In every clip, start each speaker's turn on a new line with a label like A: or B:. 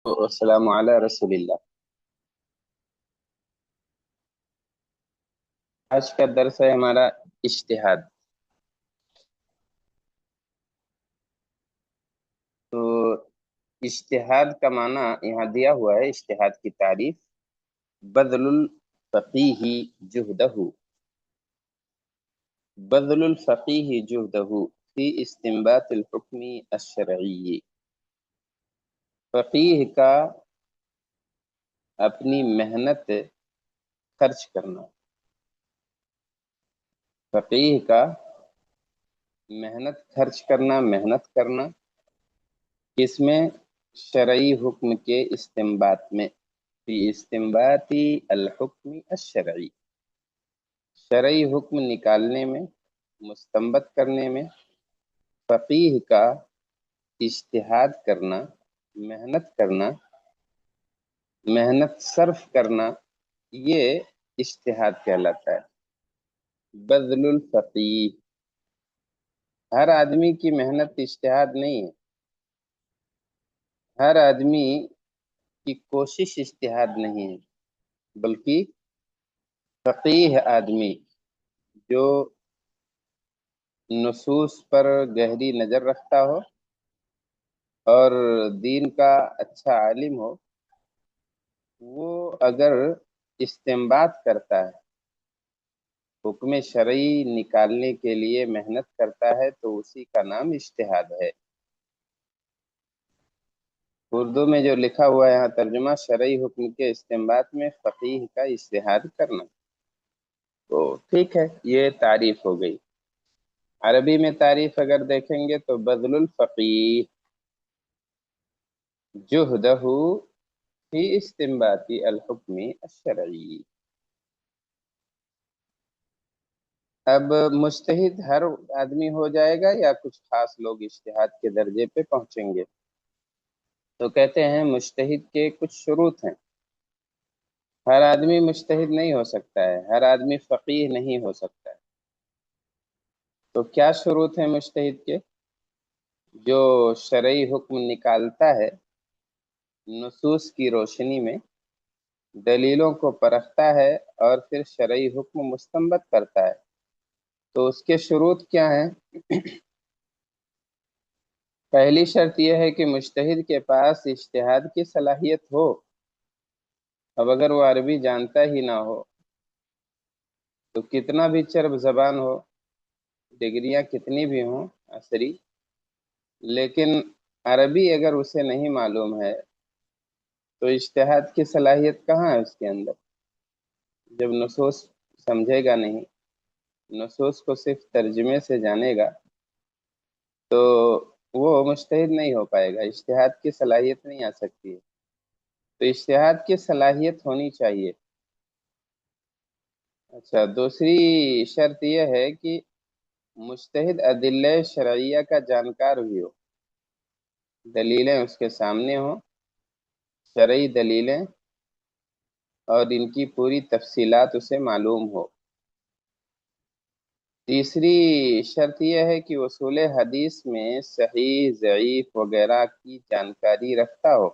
A: والسلام علی رسول اللہ۔ آج کا درس ہے ہمارا اجتہاد۔ تو اجتہاد کا معنی یہاں دیا ہوا ہے، اجتہاد کی تعریف: بذل الفقیہ جہدہ، بذل الفقیہ جہدہ فی استنباط الحکم الشرعی۔ فقیہ کا اپنی محنت خرچ کرنا، فقیہ کا محنت خرچ کرنا، محنت کرنا کس میں؟ شرعی حکم کے استنباط میں، فی استنباط الحکم الشرعی، شرعی حکم نکالنے میں، مستنبط کرنے میں فقیہ کا اجتہاد کرنا، محنت کرنا، محنت صرف کرنا، یہ اجتہاد کہلاتا ہے۔ بذل الفقیہ، ہر آدمی کی محنت اجتہاد نہیں ہے، ہر آدمی کی کوشش اجتہاد نہیں ہے، بلکہ فقیہ آدمی جو نصوص پر گہری نظر رکھتا ہو اور دین کا اچھا عالم ہو، وہ اگر استنباط کرتا ہے، حکم شرعی نکالنے کے لیے محنت کرتا ہے، تو اسی کا نام اجتہاد ہے۔ اردو میں جو لکھا ہوا ہے یہاں ترجمہ: شرعی حکم کے استنباط میں فقیہ کا اجتہاد کرنا، تو ٹھیک ہے، یہ تعریف ہو گئی۔ عربی میں تعریف اگر دیکھیں گے تو بذل الفقیہ جہدہ فی استنباط الحکم الشرعی۔ اب مجتہد ہر آدمی ہو جائے گا یا کچھ خاص لوگ اجتہاد کے درجے پہ پہنچیں گے؟ تو کہتے ہیں مجتہد کے کچھ شروط ہیں، ہر آدمی مجتہد نہیں ہو سکتا ہے، ہر آدمی فقیہ نہیں ہو سکتا ہے۔ تو کیا شروط ہیں مجتہد کے؟ جو شرعی حکم نکالتا ہے نصوص کی روشنی میں، دلیلوں کو پرکھتا ہے اور پھر شرعی حکم مستنبط کرتا ہے، تو اس کے شروط کیا ہیں؟ پہلی شرط یہ ہے کہ مجتہد کے پاس اجتہاد کی صلاحیت ہو۔ اب اگر وہ عربی جانتا ہی نہ ہو تو کتنا بھی چرب زبان ہو، ڈگریاں کتنی بھی ہوں عصری، لیکن عربی اگر اسے نہیں معلوم ہے تو اجتہاد کی صلاحیت کہاں ہے اس کے اندر؟ جب نصوص سمجھے گا نہیں، نصوص کو صرف ترجمے سے جانے گا، تو وہ مجتہد نہیں ہو پائے گا، اجتہاد کی صلاحیت نہیں آ سکتی ہے۔ تو اجتہاد کی صلاحیت ہونی چاہیے۔ اچھا، دوسری شرط یہ ہے کہ مجتہد ادلہ شرعیہ کا جانکار بھی ہو، دلیلیں اس کے سامنے ہوں، شرعی دلیلیں، اور ان کی پوری تفصیلات اسے معلوم ہو۔ تیسری شرط یہ ہے کہ اصول حدیث میں صحیح، ضعیف وغیرہ کی جانکاری رکھتا ہو۔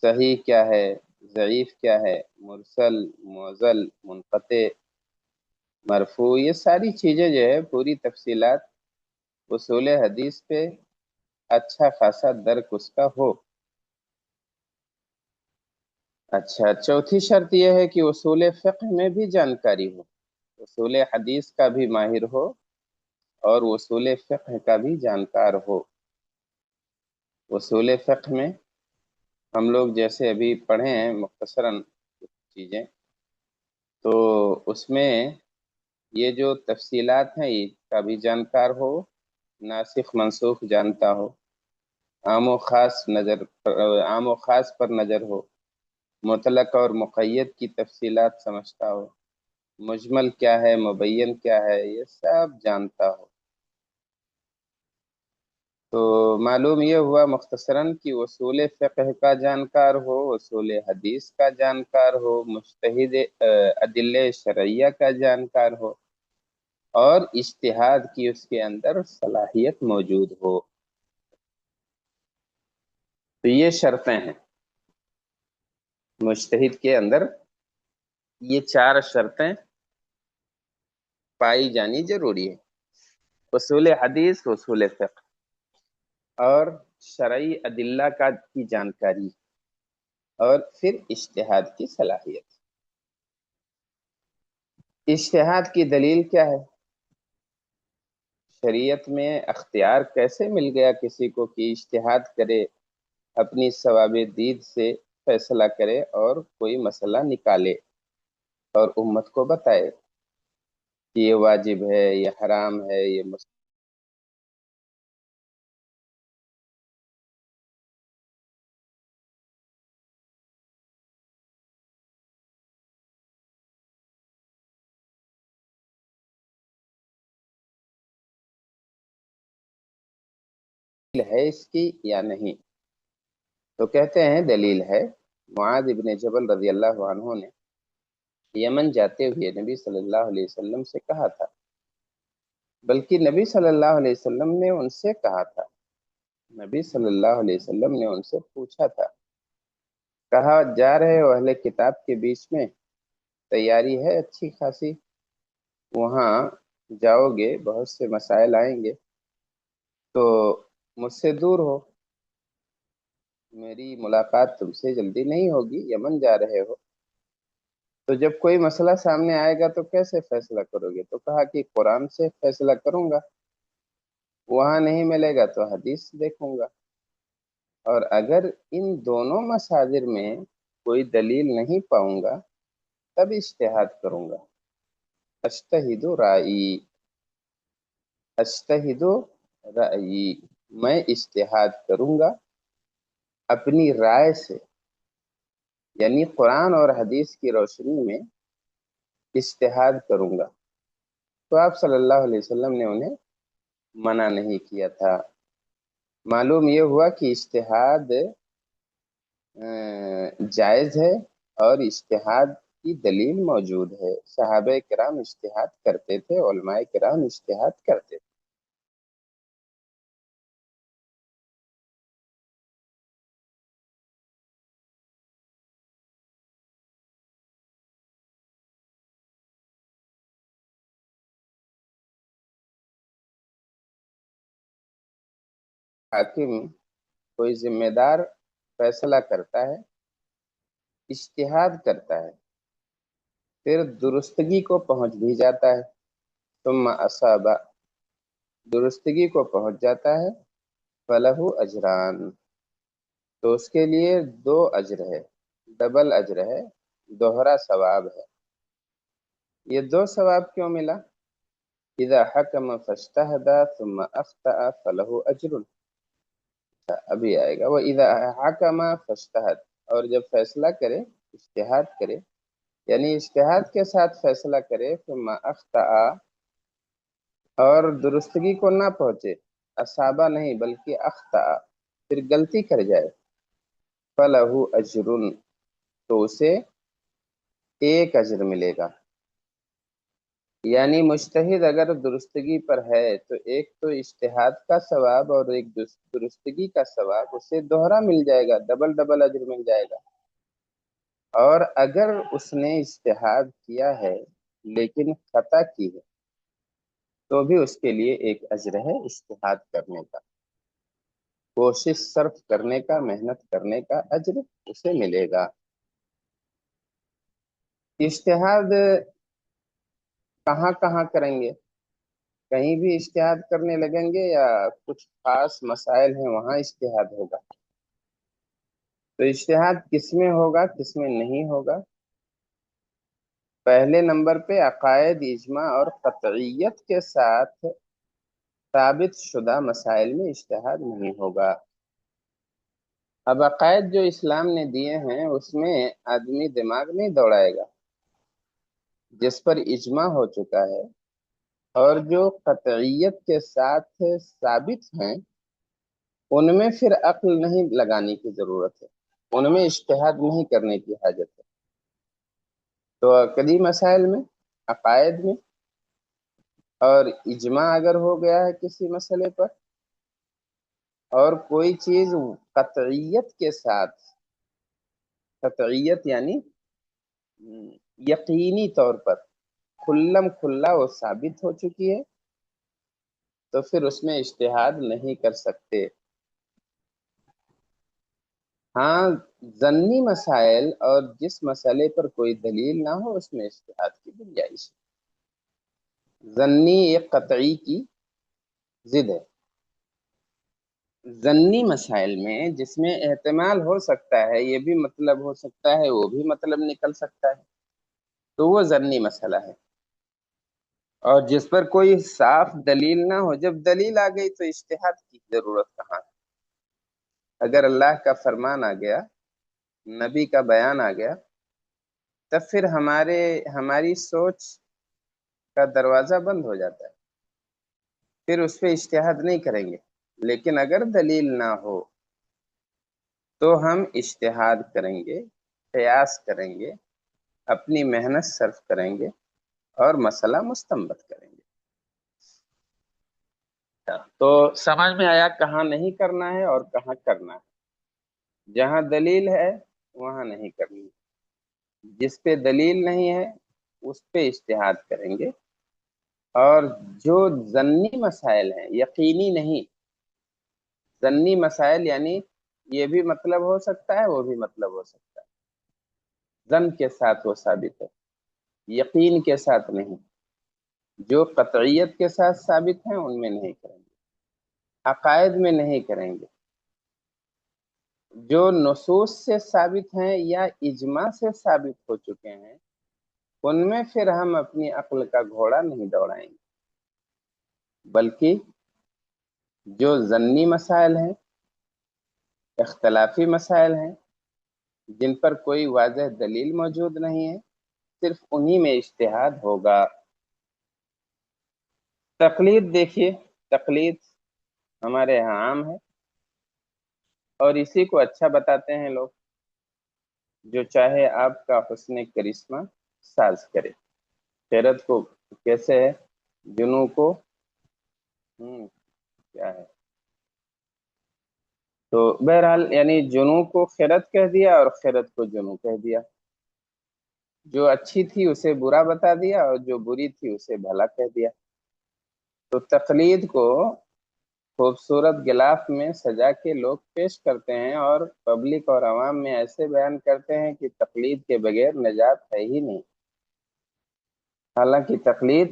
A: صحیح کیا ہے، ضعیف کیا ہے، مرسل، معضل، منقطع، مرفوع، یہ ساری چیزیں جو ہے پوری تفصیلات اصول حدیث پہ اچھا خاصا درک اس کا ہو۔ اچھا، چوتھی شرط یہ ہے کہ اصول فقہ میں بھی جانکاری ہو، اصول حدیث کا بھی ماہر ہو اور اصول فقہ کا بھی جانکار ہو۔ اصول فقہ میں ہم لوگ جیسے ابھی پڑھے ہیں مختصراً کچھ چیزیں، تو اس میں یہ جو تفصیلات ہیں اس کا بھی جانکار ہو، ناسخ منسوخ جانتا ہو، عام و خاص پر نظر ہو، مطلق اور مقید کی تفصیلات سمجھتا ہو، مجمل کیا ہے، مبین کیا ہے، یہ سب جانتا ہو۔ تو معلوم یہ ہوا مختصراً کہ اصول فقہ کا جانکار ہو، اصول حدیث کا جانکار ہو، مجتہد ادلہ شرعیہ کا جانکار ہو، اور اجتہاد کی اس کے اندر صلاحیت موجود ہو۔ تو یہ شرطیں ہیں مجتہد کے اندر، یہ 4 شرطیں پائی جانی ضروری ہے: اصول حدیث، اصول فقہ، اور شرعی ادلہ کی جانکاری، اور پھر اجتہاد کی صلاحیت۔ اجتہاد کی دلیل کیا ہے؟ شریعت میں اختیار کیسے مل گیا کسی کو کہ اجتہاد کرے، اپنی ثواب دید سے فیصلہ کرے اور کوئی مسئلہ نکالے اور امت کو بتائے کہ یہ واجب ہے، یہ حرام ہے، یہ ہے اس کی یا نہیں؟ تو کہتے ہیں دلیل ہے۔ معاذ ابن جبل رضی اللہ عنہ نے یمن جاتے ہوئے نبی صلی اللہ علیہ وسلم سے کہا تھا، بلکہ نبی صلی اللہ علیہ وسلم نے ان سے کہا تھا، نبی صلی اللہ علیہ وسلم نے ان سے پوچھا تھا، کہا جا رہے ہو اہل کتاب کے بیچ میں، تیاری ہے اچھی خاصی، وہاں جاؤ گے بہت سے مسائل آئیں گے، تو مجھ سے دور ہو، میری ملاقات تم سے جلدی نہیں ہوگی، یمن جا رہے ہو، تو جب کوئی مسئلہ سامنے آئے گا تو کیسے فیصلہ کرو گے؟ تو کہا کہ قرآن سے فیصلہ کروں گا، وہاں نہیں ملے گا تو حدیث دیکھوں گا، اور اگر ان دونوں مصادر میں کوئی دلیل نہیں پاؤں گا تب اجتہاد کروں گا۔ اجتہد رائی، اجتہد رائی، میں اجتہاد کروں گا اپنی رائے سے، یعنی قرآن اور حدیث کی روشنی میں اجتہاد کروں گا۔ تو آپ صلی اللہ علیہ وسلم نے انہیں منع نہیں کیا تھا۔ معلوم یہ ہوا کہ اجتہاد جائز ہے اور اجتہاد کی دلیل موجود ہے۔ صحابہ کرام اجتہاد کرتے تھے، علماء کرام اجتہاد کرتے تھے۔ حاکم، کوئی ذمہ دار فیصلہ کرتا ہے، اجتہاد کرتا ہے، پھر درستگی کو پہنچ بھی جاتا ہے، ثم اصاب، درستگی کو پہنچ جاتا ہے، فلہ اجران، تو اس کے لیے 2 اجر ہے، ڈبل اجر ہے، دوہرا ثواب ہے۔ یہ 2 ثواب کیوں ملا؟ اذا حکم فاجتہد ثم اخطأ فلہ اجر، ابھی آئے گا، وہ اذا حکم فاجتہد، اور جب فیصلہ کرے، اجتہاد کرے، یعنی اجتہاد کے ساتھ فیصلہ کرے، ثم اخطأ، اور درستگی کو نہ پہنچے، اصابہ نہیں بلکہ اخطأ، پھر غلطی کر جائے، فلہ اجر، تو اسے 1 اجر ملے گا۔ یعنی مجتہد اگر درستگی پر ہے تو ایک تو اجتہاد کا ثواب اور ایک درستگی کا ثواب اسے دوہرا مل جائے گا، ڈبل ڈبل اجر مل جائے گا۔ اور اگر اس نے اجتہاد کیا ہے لیکن خطا کی ہے تو بھی اس کے لیے 1 اجر ہے اجتہاد کرنے کا، کوشش صرف کرنے کا، محنت کرنے کا اجر اسے ملے گا۔ اجتہاد کہاں کہاں کریں گے؟ کہیں بھی اجتہاد کرنے لگیں گے یا کچھ خاص مسائل ہیں وہاں اجتہاد ہوگا؟ تو اجتہاد کس میں ہوگا، کس میں نہیں ہوگا؟ پہلے نمبر پہ عقائد، اجماع اور قطعیت کے ساتھ ثابت شدہ مسائل میں اجتہاد نہیں ہوگا۔ اب عقائد جو اسلام نے دیے ہیں اس میں آدمی دماغ نہیں دوڑائے گا، جس پر اجماع ہو چکا ہے اور جو قطعیت کے ساتھ ثابت ہیں، ان میں پھر عقل نہیں لگانے کی ضرورت ہے، ان میں اجتہاد نہیں کرنے کی حاجت ہے۔ تو عقدی مسائل میں، عقائد میں، اور اجماع اگر ہو گیا ہے کسی مسئلے پر، اور کوئی چیز قطعیت کے ساتھ، قطعیت یعنی یقینی طور پر کھلم کھلا وہ ثابت ہو چکی ہے، تو پھر اس میں اجتہاد نہیں کر سکتے۔ ہاں، ضمنی مسائل اور جس مسئلے پر کوئی دلیل نہ ہو اس میں اجتہاد کی گنجائش ہے۔ ضمنی ایک قطعی کی ضد ہے۔ ضمنی مسائل میں جس میں احتمال ہو سکتا ہے، یہ بھی مطلب ہو سکتا ہے وہ بھی مطلب نکل سکتا ہے، تو وہ ضمنی مسئلہ ہے۔ اور جس پر کوئی صاف دلیل نہ ہو، جب دلیل آ گئی تو اجتہاد کی ضرورت کہاں ہے؟ اگر اللہ کا فرمان آ گیا، نبی کا بیان آ گیا، تب پھر ہماری سوچ کا دروازہ بند ہو جاتا ہے، پھر اس پہ اجتہاد نہیں کریں گے۔ لیکن اگر دلیل نہ ہو تو ہم اجتہاد کریں گے، قیاس کریں گے، اپنی محنت صرف کریں گے اور مسئلہ مستنبط کریں گے۔ تو سمجھ میں آیا کہاں نہیں کرنا ہے اور کہاں کرنا ہے۔ جہاں دلیل ہے وہاں نہیں کرنی، جس پہ دلیل نہیں ہے اس پہ اجتہاد کریں گے۔ اور جو ظنی مسائل ہیں، یقینی نہیں، ظنی مسائل یعنی یہ بھی مطلب ہو سکتا ہے وہ بھی مطلب ہو سکتا ہے، ظن کے ساتھ وہ ثابت ہے، یقین کے ساتھ نہیں۔ جو قطعیت کے ساتھ ثابت ہیں ان میں نہیں کریں گے، عقائد میں نہیں کریں گے۔ جو نصوص سے ثابت ہیں یا اجماع سے ثابت ہو چکے ہیں ان میں پھر ہم اپنی عقل کا گھوڑا نہیں دوڑائیں گے، بلکہ جو ضمنی مسائل ہیں، اختلافی مسائل ہیں، جن پر کوئی واضح دلیل موجود نہیں ہے، صرف انہی میں اجتہاد ہوگا۔ تقلید دیکھیے، تقلید ہمارے یہاں عام ہے اور اسی کو اچھا بتاتے ہیں لوگ، جو چاہے آپ کا حسن کرشمہ ساز کرے۔ خیرت کو کیسے ہے، جنوں کو کیا ہے، تو بہرحال یعنی جنوں کو خیرت کہہ دیا اور خیرت کو جنوں کہہ دیا، جو اچھی تھی اسے برا بتا دیا اور جو بری تھی اسے بھلا کہہ دیا۔ تو تقلید کو خوبصورت غلاف میں سجا کے لوگ پیش کرتے ہیں اور پبلک اور عوام میں ایسے بیان کرتے ہیں کہ تقلید کے بغیر نجات ہے ہی نہیں، حالانکہ تقلید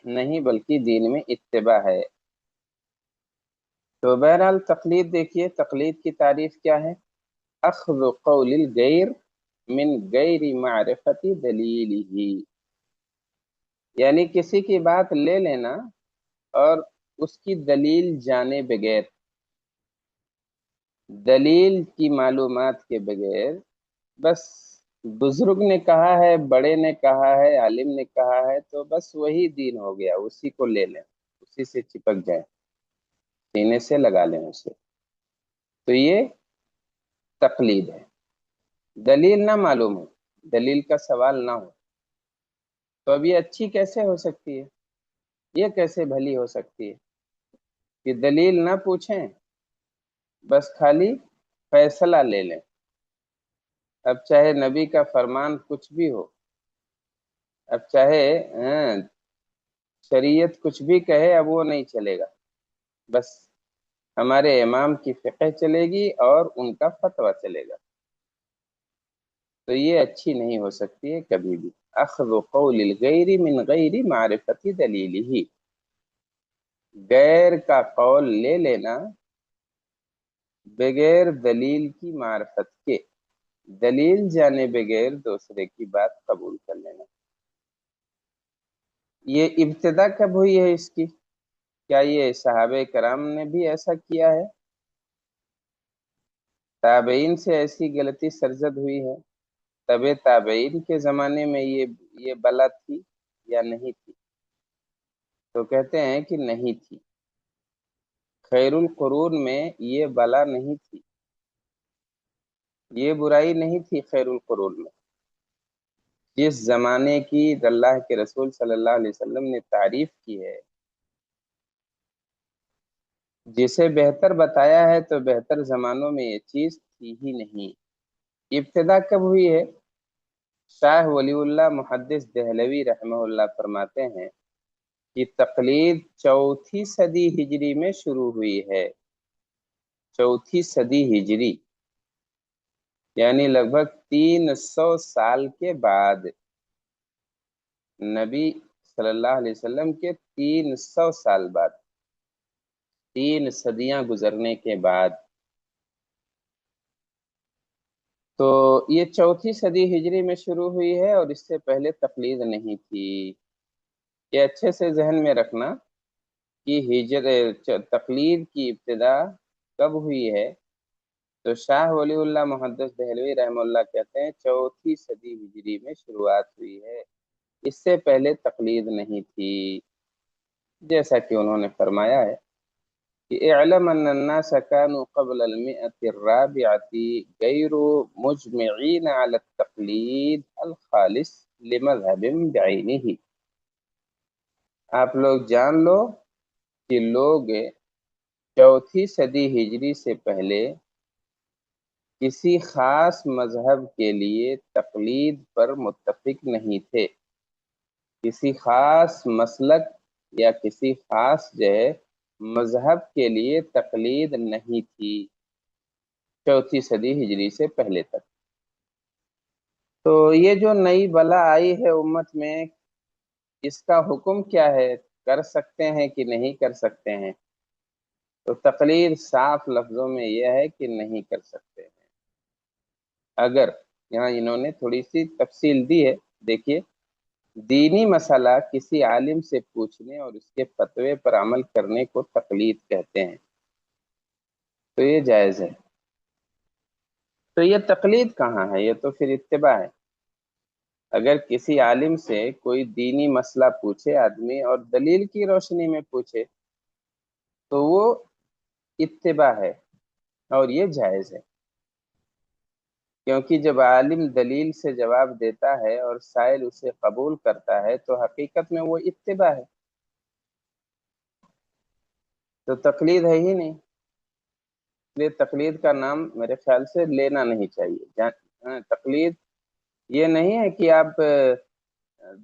A: نہیں بلکہ دین میں اتباع ہے۔ تو بہرحال تقلید دیکھیے، تقلید کی تعریف کیا ہے؟ اخذ قول الغیر من غیر معرفت دلیلہ، یعنی کسی کی بات لے لینا اور اس کی دلیل جانے بغیر، دلیل کی معلومات کے بغیر، بس بزرگ نے کہا ہے، بڑے نے کہا ہے، عالم نے کہا ہے تو بس وہی دین ہو گیا، اسی کو لے لیں، اسی سے چپک جائیں، سینے سے لگا لیں اسے، تو یہ تقلید ہے۔ دلیل نہ معلوم ہو، دلیل کا سوال نہ ہو، تو اب یہ اچھی کیسے ہو سکتی ہے، یہ کیسے بھلی ہو سکتی ہے کہ دلیل نہ پوچھیں، بس خالی فیصلہ لے لیں۔ اب چاہے نبی کا فرمان کچھ بھی ہو، اب چاہے شریعت کچھ بھی کہے، اب وہ نہیں چلے گا، بس ہمارے امام کی فقہ چلے گی اور ان کا فتویٰ چلے گا، تو یہ اچھی نہیں ہو سکتی ہے کبھی بھی۔ اخذ قول الغیر من غیر معرفت دلیلہ، غیر کا قول لے لینا بغیر دلیل کی معرفت کے، دلیل جانے بغیر دوسرے کی بات قبول کر لینا۔ یہ ابتدا کب ہوئی ہے اس کی؟ کیا یہ صحابہ کرام نے بھی ایسا کیا ہے؟ تابعین سے ایسی غلطی سرزد ہوئی ہے؟ طب تابعین کے زمانے میں یہ بلا تھی یا نہیں تھی؟ تو کہتے ہیں کہ نہیں تھی، خیر القرون میں یہ بلا نہیں تھی، یہ برائی نہیں تھی خیر القرون میں۔ جس زمانے کی اللہ کے رسول صلی اللہ علیہ وسلم نے تعریف کی ہے، جسے بہتر بتایا ہے تو بہتر زمانوں میں یہ چیز تھی ہی نہیں۔ ابتدا کب ہوئی ہے؟ شاہ ولی اللہ محدث دہلوی رحمہ اللہ فرماتے ہیں کہ تقلید چوتھی صدی ہجری میں شروع ہوئی ہے۔ چوتھی صدی ہجری یعنی لگ بھگ 300 سال کے بعد، نبی صلی اللہ علیہ وسلم کے 300 سال بعد، 3 صدیاں گزرنے کے بعد۔ تو یہ چوتھی صدی ہجری میں شروع ہوئی ہے اور اس سے پہلے تقلید نہیں تھی۔ یہ اچھے سے ذہن میں رکھنا کہ تقلید کی ابتدا کب ہوئی ہے؟ تو شاہ ولی اللہ محدث دہلوی رحمہ اللہ کہتے ہیں چوتھی صدی ہجری میں شروعات ہوئی ہے، اس سے پہلے تقلید نہیں تھی، جیسا کہ انہوں نے فرمایا ہے کہ اعلم ان الناس كانوا قبل المئة الرابعة غير مجمعين على التقليد الخالص لمذهب بعينه۔ آپ لوگ جان لو کہ لوگ چوتھی صدی ہجری سے پہلے کسی خاص مذہب کے لیے تقلید پر متفق نہیں تھے، کسی خاص مسلک یا کسی خاص مذہب کے لیے تقلید نہیں تھی چوتھی صدی ہجری سے پہلے تک۔ تو یہ جو نئی بلا آئی ہے امت میں، اس کا حکم کیا ہے؟ کر سکتے ہیں کہ نہیں کر سکتے ہیں؟ تو تقلید صاف لفظوں میں یہ ہے کہ نہیں کر سکتے ہیں۔ اگر یہاں انہوں نے تھوڑی سی تفصیل دی ہے، دیکھیے، دینی مسئلہ کسی عالم سے پوچھنے اور اس کے فتوے پر عمل کرنے کو تقلید کہتے ہیں، تو یہ جائز ہے۔ تو یہ تقلید کہاں ہے؟ یہ تو پھر اتباع ہے۔ اگر کسی عالم سے کوئی دینی مسئلہ پوچھے آدمی اور دلیل کی روشنی میں پوچھے تو وہ اتباع ہے اور یہ جائز ہے، کیونکہ جب عالم دلیل سے جواب دیتا ہے اور سائل اسے قبول کرتا ہے تو حقیقت میں وہ اتباع ہے، تو تقلید ہے ہی نہیں۔ اس لیے تقلید کا نام میرے خیال سے لینا نہیں چاہیے۔ تقلید یہ نہیں ہے کہ آپ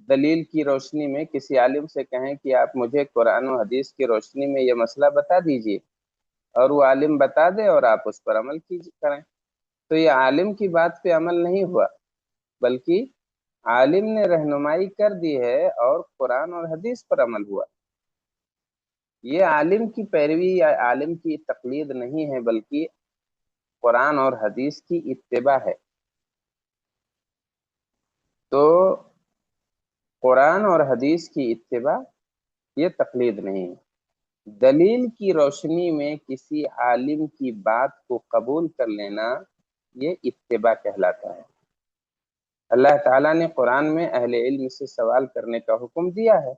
A: دلیل کی روشنی میں کسی عالم سے کہیں کہ آپ مجھے قرآن و حدیث کی روشنی میں یہ مسئلہ بتا دیجئے، اور وہ عالم بتا دے اور آپ اس پر عمل کریں، تو یہ عالم کی بات پہ عمل نہیں ہوا، بلکہ عالم نے رہنمائی کر دی ہے اور قرآن اور حدیث پر عمل ہوا۔ یہ عالم کی پیروی یا عالم کی تقلید نہیں ہے، بلکہ قرآن اور حدیث کی اتباع ہے۔ تو قرآن اور حدیث کی اتباع یہ تقلید نہیں ہے۔ دلیل کی روشنی میں کسی عالم کی بات کو قبول کر لینا یہ اتباع کہلاتا ہے۔ اللہ تعالیٰ نے قرآن میں اہل علم سے سوال کرنے کا حکم دیا ہے،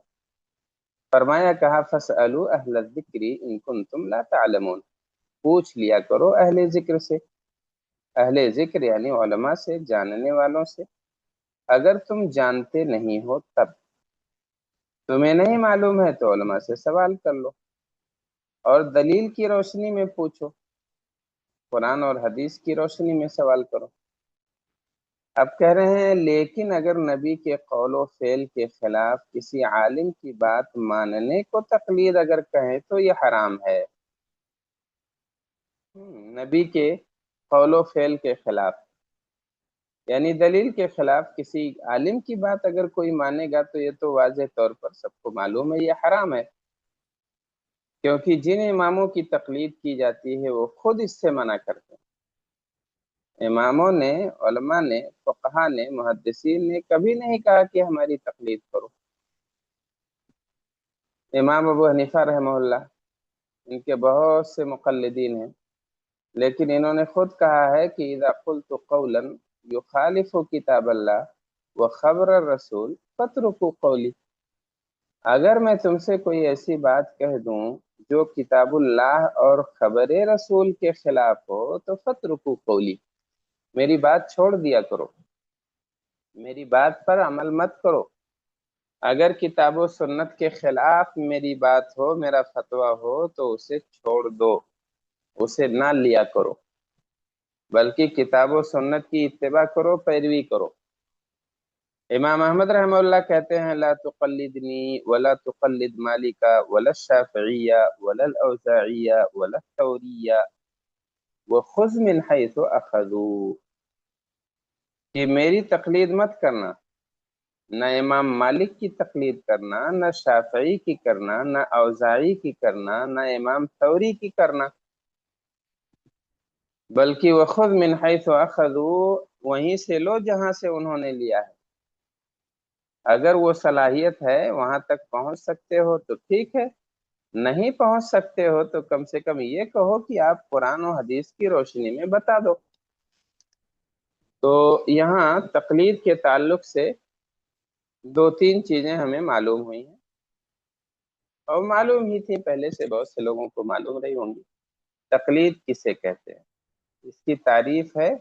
A: فرمایا کہا فَاسْأَلُوا أَهْلَ الذِّكْرِ إِن كُنتُمْ لَا تَعْلَمُونَ، پوچھ لیا کرو اہل ذکر سے، اہل ذکر یعنی علماء سے، جاننے والوں سے، اگر تم جانتے نہیں ہو تب، تمہیں نہیں معلوم ہے تو علماء سے سوال کر لو اور دلیل کی روشنی میں پوچھو، قرآن اور حدیث کی روشنی میں سوال کرو۔ اب کہہ رہے ہیں لیکن اگر نبی کے قول و فعل کے خلاف کسی عالم کی بات ماننے کو تقلید اگر کہیں تو یہ حرام ہے۔ نبی کے قول و فعل کے خلاف یعنی دلیل کے خلاف کسی عالم کی بات اگر کوئی مانے گا تو یہ تو واضح طور پر سب کو معلوم ہے یہ حرام ہے، کیونکہ جن اماموں کی تقلید کی جاتی ہے وہ خود اس سے منع کرتے ہیں۔ اماموں نے، علماء نے، فقہا نے، محدثین نے کبھی نہیں کہا کہ ہماری تقلید کرو۔ امام ابو حنیفہ رحمہ اللہ، ان کے بہت سے مقلدین ہیں، لیکن انہوں نے خود کہا ہے کہ اذا قلت قولا یخالف کتاب اللہ وخبر الرسول فاترکوا قولی، اگر میں تم سے کوئی ایسی بات کہہ دوں جو کتاب اللہ اور خبر رسول کے خلاف ہو تو فاترکوا قولی، میری بات چھوڑ دیا کرو، میری بات پر عمل مت کرو۔ اگر کتاب و سنت کے خلاف میری بات ہو، میرا فتویٰ ہو، تو اسے چھوڑ دو، اسے نہ لیا کرو، بلکہ کتاب و سنت کی اتباع کرو، پیروی کرو۔ امام احمد رحمہ اللہ کہتے ہیں لا تقلدنی ولا تقلد مالکا ولا الشافعیہ ولا الاوزاعیہ ولا الثوریہ وخذ من حیث اخذوا، کہ میری تقلید مت کرنا، نہ امام مالک کی تقلید کرنا، نہ شافعی کی کرنا، نہ اوزاعی کی کرنا، نہ امام ثوری کی کرنا، بلکہ وخذ من حیث اخذوا، وہیں سے لو جہاں سے انہوں نے لیا ہے۔ اگر وہ صلاحیت ہے، وہاں تک پہنچ سکتے ہو تو ٹھیک ہے، نہیں پہنچ سکتے ہو تو کم سے کم یہ کہو کہ آپ قرآن و حدیث کی روشنی میں بتا دو۔ تو یہاں تقلید کے تعلق سے دو تین چیزیں ہمیں معلوم ہوئی ہیں، اور معلوم ہی تھی پہلے سے، بہت سے لوگوں کو معلوم رہی ہوں گی۔ تقلید کسے کہتے ہیں؟ اس کی تعریف ہے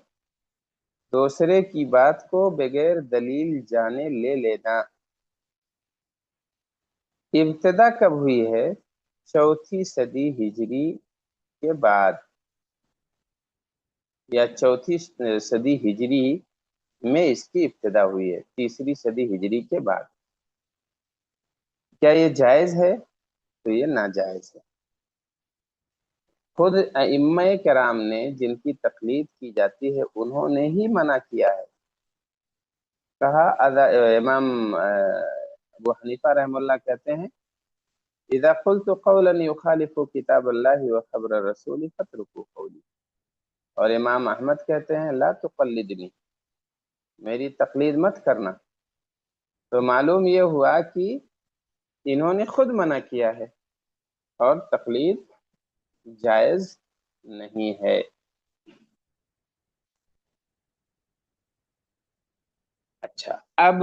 A: دوسرے کی بات کو بغیر دلیل جانے لے لینا۔ ابتدا کب ہوئی ہے؟ چوتھی صدی ہجری کے بعد، یا چوتھی صدی ہجری میں اس کی ابتدا ہوئی ہے، تیسری صدی ہجری کے بعد۔ کیا یہ جائز ہے؟ تو یہ ناجائز ہے۔ خود ائمہ کرام نے جن کی تقلید کی جاتی ہے انہوں نے ہی منع کیا ہے۔ کہا امام ابو حنیفہ رحم اللہ کہتے ہیں اذا قلت قولا يخالف کتاب اللہ وخبر الرسول فاتركوا قولی، اور امام احمد کہتے ہیں لا تقلدنی، میری تقلید مت کرنا۔ تو معلوم یہ ہوا کہ انہوں نے خود منع کیا ہے اور تقلید جائز نہیں ہے۔ اچھا، اب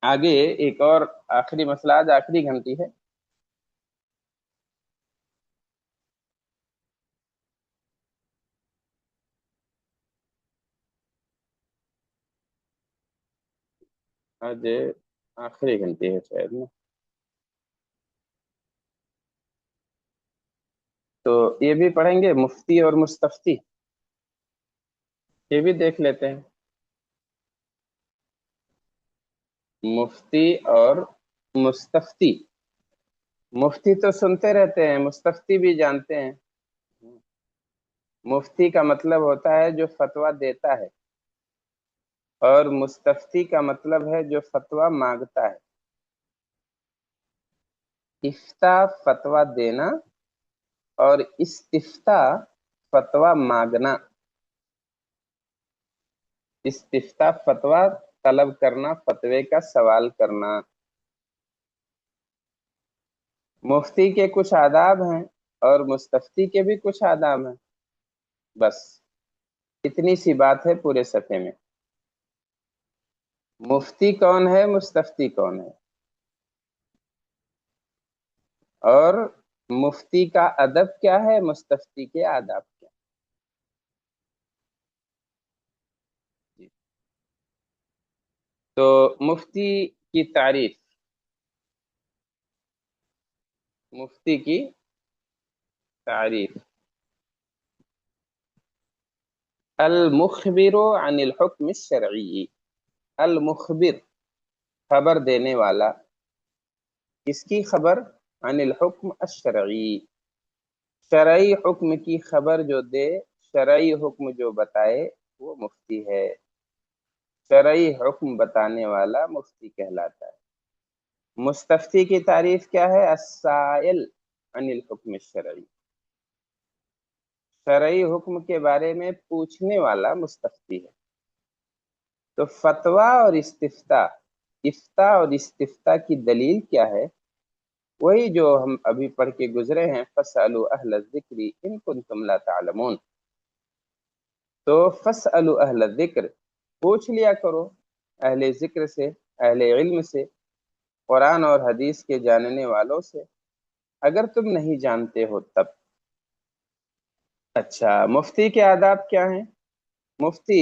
A: آگے ایک اور آخری مسئلہ، آج آخری گھنٹی ہے۔ آج آخری گھنٹی ہے شاید نا، تو یہ بھی پڑھیں گے مفتی اور مستفتی، یہ بھی دیکھ لیتے ہیں۔ مفتی اور مستفتی، مفتی تو سنتے رہتے ہیں، مستفتی بھی جانتے ہیں۔ مفتی کا مطلب ہوتا ہے جو فتویٰ دیتا ہے، اور مستفتی کا مطلب ہے جو فتویٰ مانگتا ہے۔ افتاء فتویٰ دینا، اور استفتاء فتویٰ مانگنا۔ استفتاء فتویٰ طلب کرنا، فتوے کا سوال کرنا۔ مفتی کے کچھ آداب ہیں اور مستفتی کے بھی کچھ آداب ہیں، بس اتنی سی بات ہے پورے صفحے میں۔ مفتی کون ہے، مستفتی کون ہے، اور مفتی کا ادب کیا ہے، مستفتی کے آداب کیا ہیں۔ تو مفتی کی تعریف، مفتی کی تعریف، المخبر عن الحکم الشرعی، المخبر خبر دینے والا، کس کی خبر؟ عن الحکم الشرعی، شرعی حکم کی خبر جو دے، شرعی حکم جو بتائے، وہ مفتی ہے۔ شرعی حکم بتانے والا مفتی کہلاتا ہے۔ مستفتی کی تعریف کیا ہے؟ السائل عن الحکم الشرعی، شرعی حکم کے بارے میں پوچھنے والا مستفتی ہے۔ تو فتویٰ اور استفتاء، افتاء اور استفتاء کی دلیل کیا ہے؟ وہی جو ہم ابھی پڑھ کے گزرے ہیں، فَاسْأَلُوا أَهْلَ الذِّكْرِ إِن كُنتُمْ لَا تَعْلَمُونَ۔ تو فَاسْأَلُوا أَهْلَ الذِّكْرِ، پوچھ لیا کرو اہل ذکر سے، اہل علم سے، قرآن اور حدیث کے جاننے والوں سے، اگر تم نہیں جانتے ہو تب۔ اچھا، مفتی کے آداب کیا ہیں؟ مفتی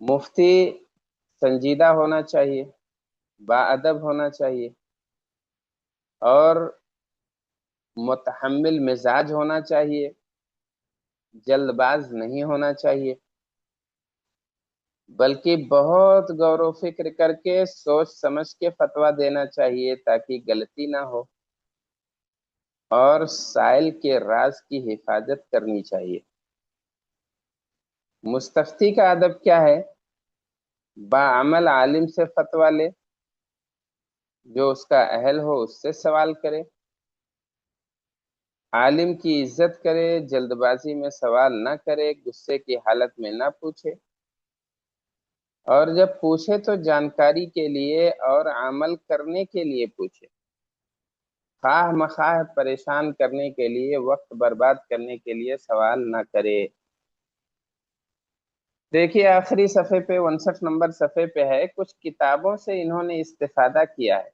A: مفتی سنجیدہ ہونا چاہیے، باادب ہونا چاہیے، اور متحمل مزاج ہونا چاہیے، جلد باز نہیں ہونا چاہیے، بلکہ بہت غور و فکر کر کے سوچ سمجھ کے فتویٰ دینا چاہیے تاکہ غلطی نہ ہو، اور سائل کے راز کی حفاظت کرنی چاہیے۔ مستفتی کا ادب کیا ہے؟ باعمل عالم سے فتویٰ لے، جو اس کا اہل ہو اس سے سوال کرے، عالم کی عزت کرے، جلد بازی میں سوال نہ کرے، غصے کی حالت میں نہ پوچھے، اور جب پوچھے تو جانکاری کے لیے اور عمل کرنے کے لیے پوچھے، خواہ مخواہ پریشان کرنے کے لیے، وقت برباد کرنے کے لیے سوال نہ کرے۔ دیکھیے آخری صفحے پہ 59 نمبر صفحے پہ ہے، کچھ کتابوں سے انہوں نے استفادہ کیا ہے۔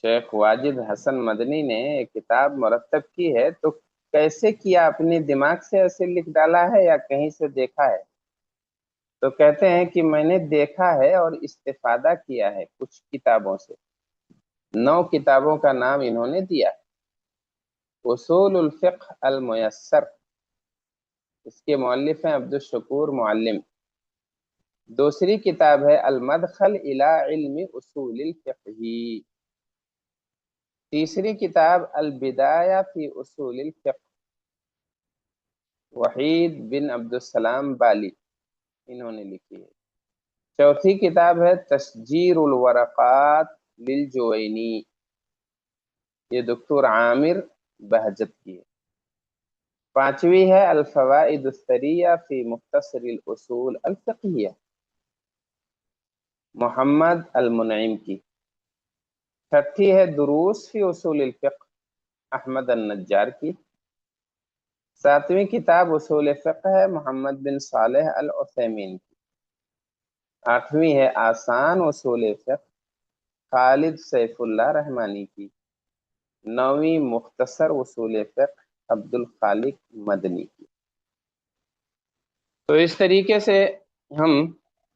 A: شیخ واجد حسن مدنی نے ایک کتاب مرتب کی ہے، تو کیسے کیا؟ اپنے دماغ سے ایسے لکھ ڈالا ہے یا کہیں سے دیکھا ہے؟ تو کہتے ہیں کہ میں نے دیکھا ہے اور استفادہ کیا ہے کچھ کتابوں سے۔ 9 کتابوں کا نام انہوں نے دیا: اصول الفقہ المیسر، اس کے مؤلف ہیں عبدالشکور معلم۔ دوسری کتاب ہے المدخل الی علم اصول الفقہ۔ تیسری کتاب البدایہ فی اصول الفقہ، وحید بن عبدالسلام بالی انہوں نے لکھی ہے۔ چوتھی کتاب ہے تشجیر الورقات للجوینی، یہ دکتور عامر بہجت کی ہے۔ پانچویں ہے الفوائد الثریہ فی مختصر الاصول الفقہیہ، محمد المنعم کی۔ چھٹی ہے دروس فی اصول الفقہ، احمد النجار کی۔ ساتویں کتاب اصول فقہ ہے، محمد بن صالح العثیمین کی۔ آٹھویں ہے آسان اصول فقہ، خالد سیف اللہ رحمانی کی۔ نویں مختصر اصول فقہ، عبد الخالق مدنی کی۔ تو اس طریقے سے ہم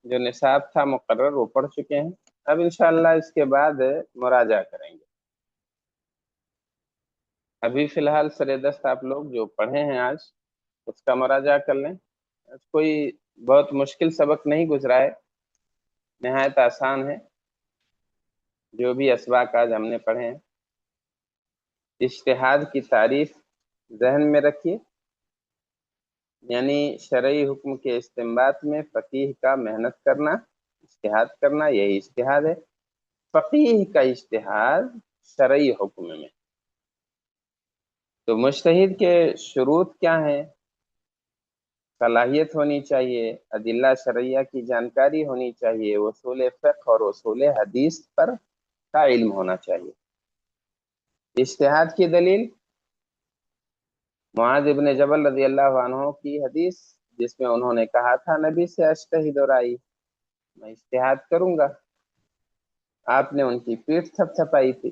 A: جو نصاب تھا مقرر وہ پڑھ چکے ہیں۔ اب انشاءاللہ اس کے بعد مراجعہ کریں گے۔ ابھی فی الحال سر دست آپ لوگ جو پڑھے ہیں آج اس کا مراجعہ کر لیں۔ کوئی بہت مشکل سبق نہیں گزرا ہے، نہایت آسان ہے۔ جو بھی اسباق آج ہم نے پڑھے ہیں، اجتہاد کی تعریف ذہن میں رکھیے، یعنی شرعی حکم کے استنباط میں فقیہ کا محنت کرنا، اجتہاد کرنا، یہی اجتہاد ہے۔ فقیہ کا اجتہاد شرعی حکم میں۔ تو مجتہد کے شروط کیا ہیں؟ صلاحیت ہونی چاہیے، ادلہ شرعیہ کی جانکاری ہونی چاہیے، اصول فقہ اور اصول حدیث پر کا علم ہونا چاہیے۔ اجتہاد کی دلیل معاذ ابن جبل رضی اللہ عنہ کی حدیث، جس میں انہوں نے کہا تھا نبی سے اجتہد رائی، میں اجتہاد کروں گا، آپ نے ان کی پیٹھ تھپ تھپائی تھی۔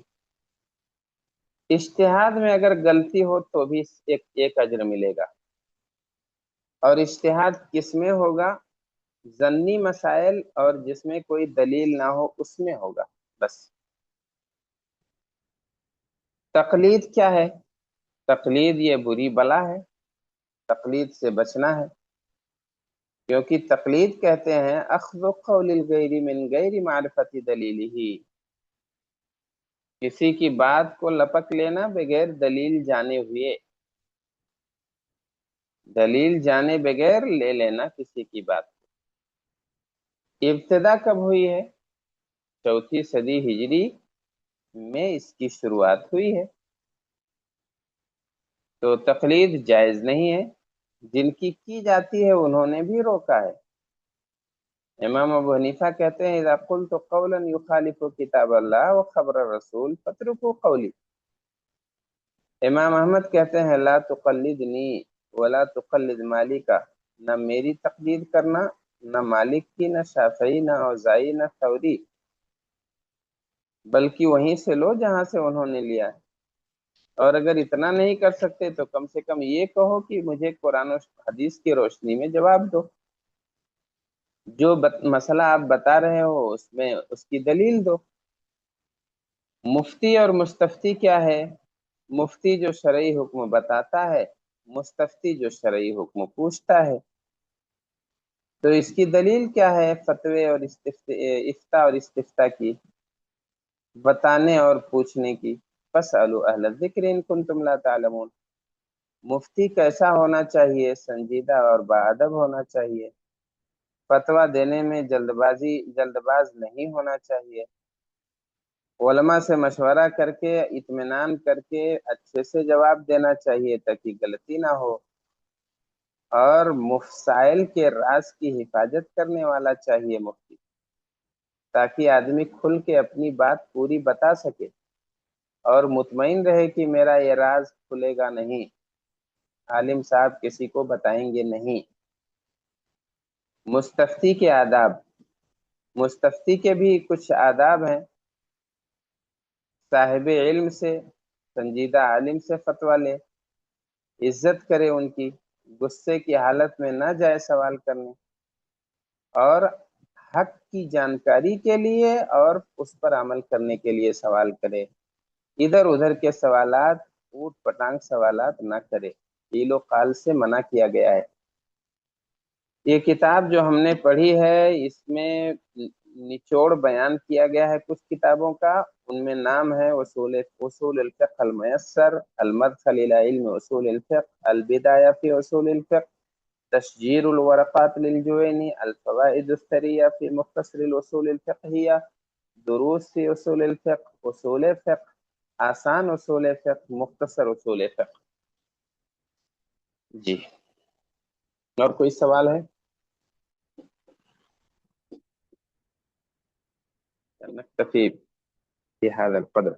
A: اجتہاد میں اگر غلطی ہو تو بھی ایک اجر ملے گا، اور اجتہاد کس میں ہوگا؟ ظنی مسائل اور جس میں کوئی دلیل نہ ہو اس میں ہوگا بس۔ تقلید کیا ہے؟ تقلید یہ بری بلا ہے، تقلید سے بچنا ہے، کیونکہ تقلید کہتے ہیں اخذ قول الغیر من غیر معرفت دلیلہ، کسی کی بات کو لپک لینا بغیر دلیل جانے ہوئے، دلیل جانے بغیر لے لینا کسی کی بات کو۔ ابتدا کب ہوئی ہے؟ 4 صدی ہجری میں اس کی شروعات ہوئی ہے۔ تو تقلید جائز نہیں ہے، جن کی جاتی ہے انہوں نے بھی روکا ہے۔ امام ابو حنیفہ کہتے ہیں اذا قلت قولا یخالف کتاب اللہ وخبر الرسول فاترکوا قولی۔ امام احمد کہتے ہیں لا تقلدنی ولا تقلد مالکا، نہ میری تقلید کرنا، نہ مالک کی، نہ شافعی، نہ اوزائی، نہ ثوری، بلکہ وہیں سے لو جہاں سے انہوں نے لیا ہے۔ اور اگر اتنا نہیں کر سکتے تو کم سے کم یہ کہو کہ مجھے قرآن و حدیث کی روشنی میں جواب دو، جو مسئلہ آپ بتا رہے ہو اس میں اس کی دلیل دو۔ مفتی اور مستفتی کیا ہے؟ مفتی جو شرعی حکم بتاتا ہے، مستفتی جو شرعی حکم پوچھتا ہے۔ تو اس کی دلیل کیا ہے فتوے اور افتاء اور استفتاء کی، بتانے اور پوچھنے کی؟ فاسألوا اہل الذکر ان کنتم لا تعلمون۔ مفتی کیسا ہونا چاہیے؟ سنجیدہ اور باادب ہونا چاہیے، فتویٰ دینے میں جلد باز نہیں ہونا چاہیے، علماء سے مشورہ کر کے اطمینان کر کے اچھے سے جواب دینا چاہیے تاکہ غلطی نہ ہو، اور مسائل کے راز کی حفاظت کرنے والا چاہیے مفتی، تاکہ آدمی کھل کے اپنی بات پوری بتا سکے اور مطمئن رہے کہ میرا یہ راز کھلے گا نہیں، عالم صاحب کسی کو بتائیں گے نہیں۔ مستفتی کے آداب، مستفتی کے بھی کچھ آداب ہیں۔ صاحب علم سے، سنجیدہ عالم سے فتویٰ لے، عزت کرے ان کی، غصے کی حالت میں نہ جائے سوال کرنے، اور حق کی جانکاری کے لیے اور اس پر عمل کرنے کے لیے سوال کرے، ادھر ادھر کے سوالات، اوٹ پٹانگ سوالات نہ کرے، قیل و قال سے منع کیا گیا ہے۔ یہ کتاب جو ہم نے پڑھی ہے اس میں نچوڑ بیان کیا گیا ہے کچھ کتابوں کا، ان میں نام ہے اصول الفقہ المیسر، المدخل الى علم اصول الفقہ، البدایہ فی اصول الفقہ، تشجیر الورقات للجوینی، الفوائد الثریہ فی مختصر الاصول الفقہیہ، دروس فی اصول الفقہ، اصول فقہ، آسان اصول فقہ، مختصر اصول فقہ۔ جی، اور کوئی سوال ہے؟ نکتفی بهذا القدر.